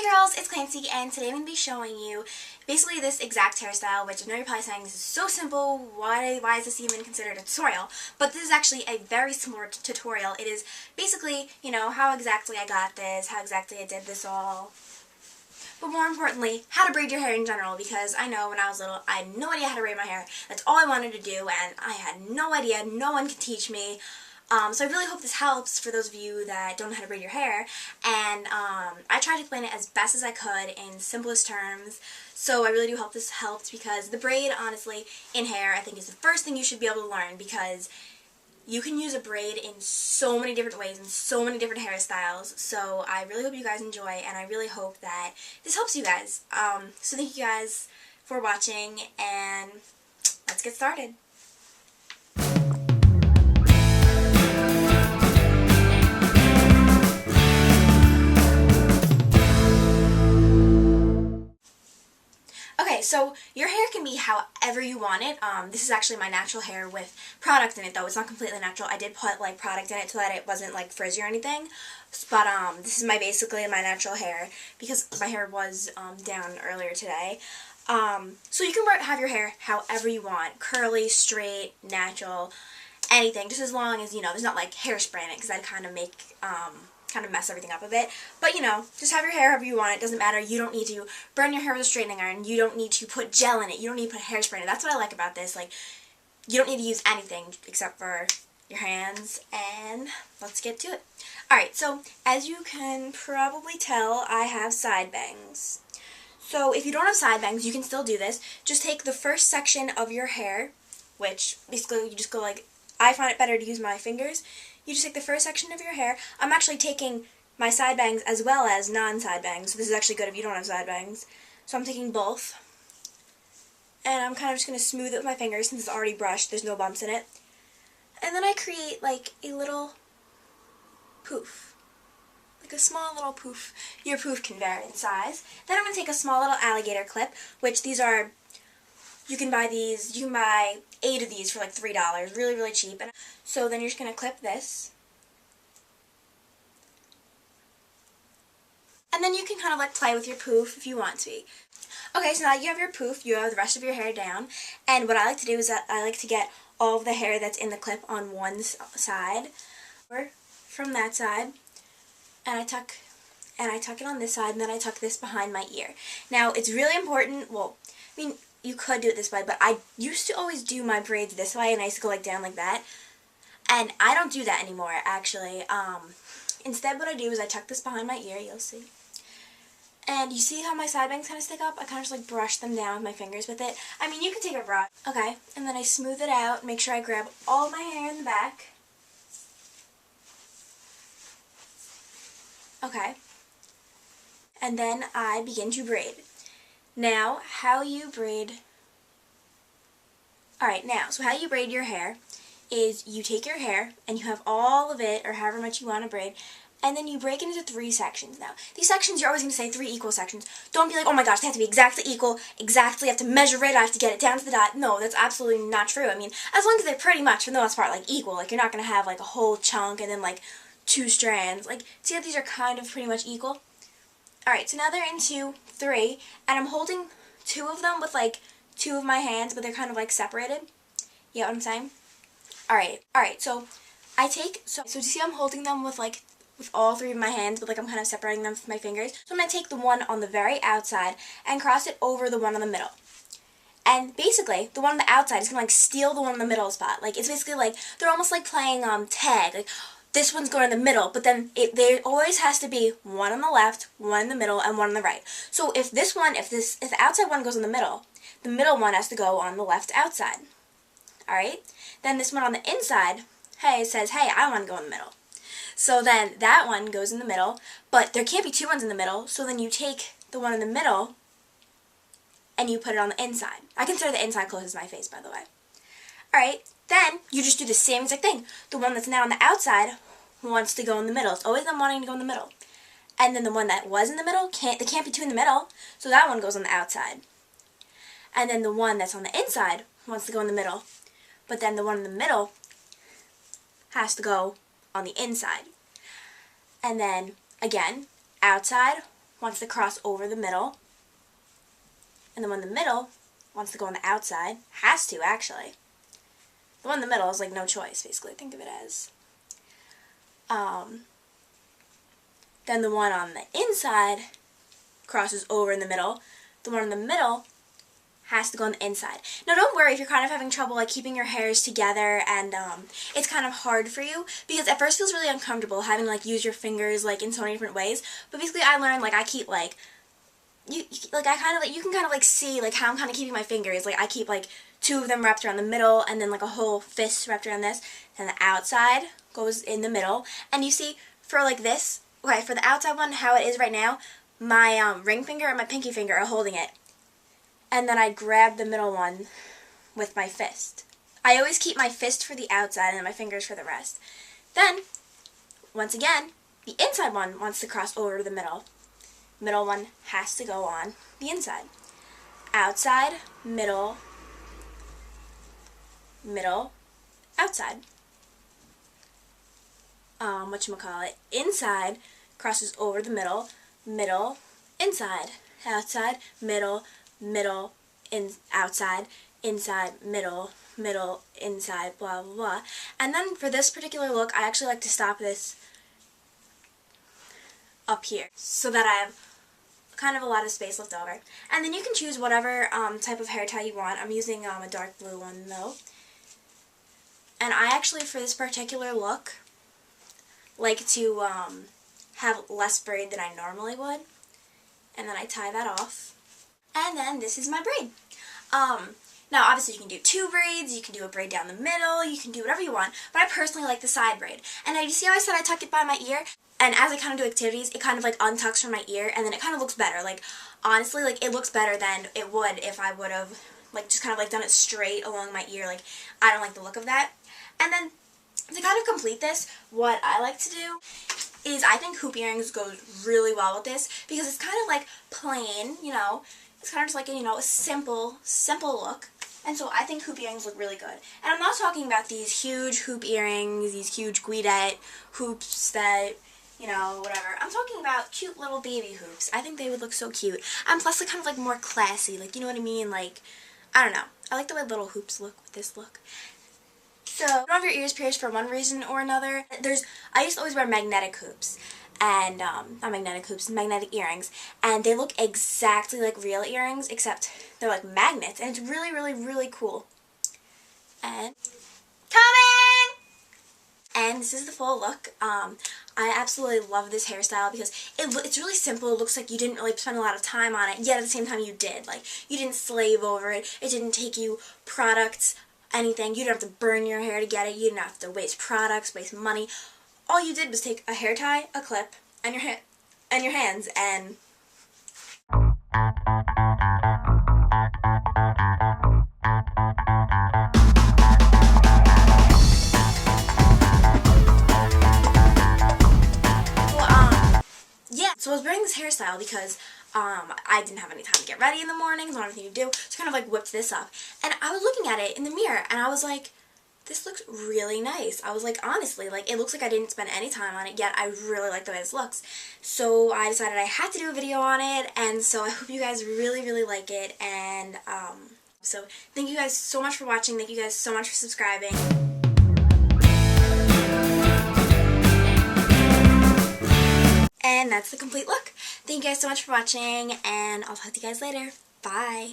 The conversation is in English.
Hey girls, it's Clancy, and today I'm going to be showing you basically this exact hairstyle, which I know you're probably saying this is so simple, why is this even considered a tutorial? But this is actually a very similar tutorial. It is basically, how exactly I got this, how exactly I did this all. But more importantly, how to braid your hair in general, because I know when I was little, I had no idea how to braid my hair. That's all I wanted to do, and I had no idea, no one could teach me. So I really hope this helps for those of you that don't know how to braid your hair, and I tried to explain it as best as I could in simplest terms, so I really do hope this helps, because the braid, honestly, in hair, I think is the first thing you should be able to learn, because you can use a braid in so many different ways and so many different hairstyles, so I really hope you guys enjoy, and I really hope that this helps you guys. So thank you guys for watching, and let's get started. Okay, so your hair can be however you want it. This is actually my natural hair with product in it, though. It's not completely natural. I did put, product in it so that it wasn't, frizzy or anything. But, this is basically my natural hair, because my hair was, down earlier today. So you can have your hair however you want. Curly, straight, natural, anything. Just as long as, there's not, hairspray in it, because that'd kind of make, kind of mess everything up a bit. But, just have your hair however you want. It doesn't matter. You don't need to burn your hair with a straightening iron. You don't need to put gel in it. You don't need to put hairspray in it. That's what I like about this. You don't need to use anything except for your hands. And let's get to it. Alright, so as you can probably tell, I have side bangs. So if you don't have side bangs, you can still do this. Just take the first section of your hair, which basically you just go I find it better to use my fingers. You just take the first section of your hair. I'm actually taking my side bangs as well as non-side bangs. So this is actually good if you don't have side bangs. So I'm taking both. And I'm kind of just going to smooth it with my fingers since it's already brushed. There's no bumps in it. And then I create a little poof. A small little poof. Your poof can vary in size. Then I'm going to take a small little alligator clip, which these are, you can buy 8 of these for $3. Really, really cheap. And so then you're just going to clip this. And then you can kind of play with your poof if you want to. Okay, so now you have your poof, you have the rest of your hair down. And what I like to do is that I like to get all of the hair that's in the clip on one side, or from that side, and I tuck it on this side, and then I tuck this behind my ear. Now, it's really important, you could do it this way, but I used to always do my braids this way, and I used to go down like that. And I don't do that anymore, actually. Instead, what I do is I tuck this behind my ear, you'll see. And you see how my side bangs kind of stick up? I kind of just brush them down with my fingers with it. You can take a brush. Okay, and then I smooth it out, make sure I grab all my hair in the back. Okay. And then I begin to braid. Now, how you braid... Alright, so how you braid your hair is you take your hair and you have all of it, or however much you want to braid, and then you break it into 3 sections. Now, these sections, you're always going to say 3 equal sections. Don't be like, oh my gosh, they have to be exactly equal, exactly, I have to measure it, I have to get it down to the dot. No, that's absolutely not true. As long as they're pretty much, for the most part, equal. You're not going to have, a whole chunk and then, 2 strands. See how these are kind of pretty much equal? Alright, so now they're into 3, and I'm holding 2 of them with, 2 of my hands, but they're kind of, separated. You know what I'm saying? Alright, so I take, so you see I'm holding them with all 3 of my hands, but, I'm kind of separating them with my fingers. So I'm going to take the one on the very outside and cross it over the one on the middle. And basically, the one on the outside is going to, steal the one in the middle spot. It's basically, they're almost playing, tag. This one's going in the middle, but then there always has to be one on the left, one in the middle, and one on the right. So if the outside one goes in the middle one has to go on the left outside. Alright? Then this one on the inside, says, hey, I want to go in the middle. So then that one goes in the middle, but there can't be 2 ones in the middle, so then you take the one in the middle and you put it on the inside. I consider the inside closest to my face, by the way. Alright, then you just do the same exact thing. The one that's now on the outside wants to go in the middle. It's always them wanting to go in the middle. And then the one that was in the middle, there can't be 2 in the middle, so that one goes on the outside. And then the one that's on the inside wants to go in the middle, but then the one in the middle has to go on the inside. And then, again, outside wants to cross over the middle, and the one in the middle wants to go on the outside. Has to, actually. The one in the middle is like no choice, basically. Think of it as. Then the one on the inside crosses over in the middle. The one in the middle has to go on the inside. Now don't worry if you're kind of having trouble like keeping your hairs together and it's kind of hard for you, because at first it feels really uncomfortable having to like use your fingers like in so many different ways. But basically I learned like I keep like you can kind of like see like how I'm kind of keeping my fingers. Like I keep like 2 of them wrapped around the middle and then like a whole fist wrapped around this, and the outside goes in the middle. And you see for like this, okay, for the outside one, how it is right now, my ring finger and my pinky finger are holding it. And then I grab the middle one with my fist. I always keep my fist for the outside and then my fingers for the rest. Then, once again, the inside one wants to cross over the middle. Middle one has to go on the inside. Outside, middle, middle, outside. Whatchamacallit, inside crosses over the middle, middle, inside, outside, middle, middle, outside, inside, middle, middle, inside, blah, blah, blah. And then for this particular look, I actually like to stop this up here so that I have kind of a lot of space left over. And then you can choose whatever type of hair tie you want. I'm using a dark blue one though. And I actually, for this particular look, like to have less braid than I normally would. And then I tie that off. And then this is my braid. Now obviously you can do 2 braids, you can do a braid down the middle, you can do whatever you want, but I personally like the side braid. And you see how I said I tuck it by my ear? And as I kind of do activities, it kind of like untucks from my ear, and then it kind of looks better. Like, honestly, like it looks better than it would if I would have like just kind of like done it straight along my ear. Like, I don't like the look of that. And then to kind of complete this, what I like to do is I think hoop earrings goes really well with this, because it's kind of like plain, you know. It's kind of just like, you know, a simple look. And so I think hoop earrings look really good. And I'm not talking about these huge hoop earrings, these huge guidette hoops that, you know, whatever. I'm talking about cute little baby hoops. I think they would look so cute. And plus they're kind of like more classy, like, you know what I mean? Like, I don't know. I like the way little hoops look with this look. So, if you don't have your ears pierced for one reason or another, I used to always wear magnetic hoops. And, not magnetic hoops, magnetic earrings. And they look exactly like real earrings, except they're like magnets. And it's really, really, really cool. And, coming! And this is the full look. I absolutely love this hairstyle because it's really simple. It looks like you didn't really spend a lot of time on it, yet at the same time you did. Like, you didn't slave over it. It didn't take you products, anything. You didn't have to burn your hair to get it. You didn't have to waste products, waste money. All you did was take a hair tie, a clip, and your hands, and yeah. So I was wearing this hairstyle because I didn't have any time to get ready in the mornings, not anything to do, so I kind of like whipped this up. And I was looking at it in the mirror, and I was like, this looks really nice. I was like, honestly, like, it looks like I didn't spend any time on it, yet I really like the way this looks. So I decided I had to do a video on it, and so I hope you guys really, really like it. And so thank you guys so much for watching. Thank you guys so much for subscribing. And that's the complete look. Thank you guys so much for watching, and I'll talk to you guys later. Bye.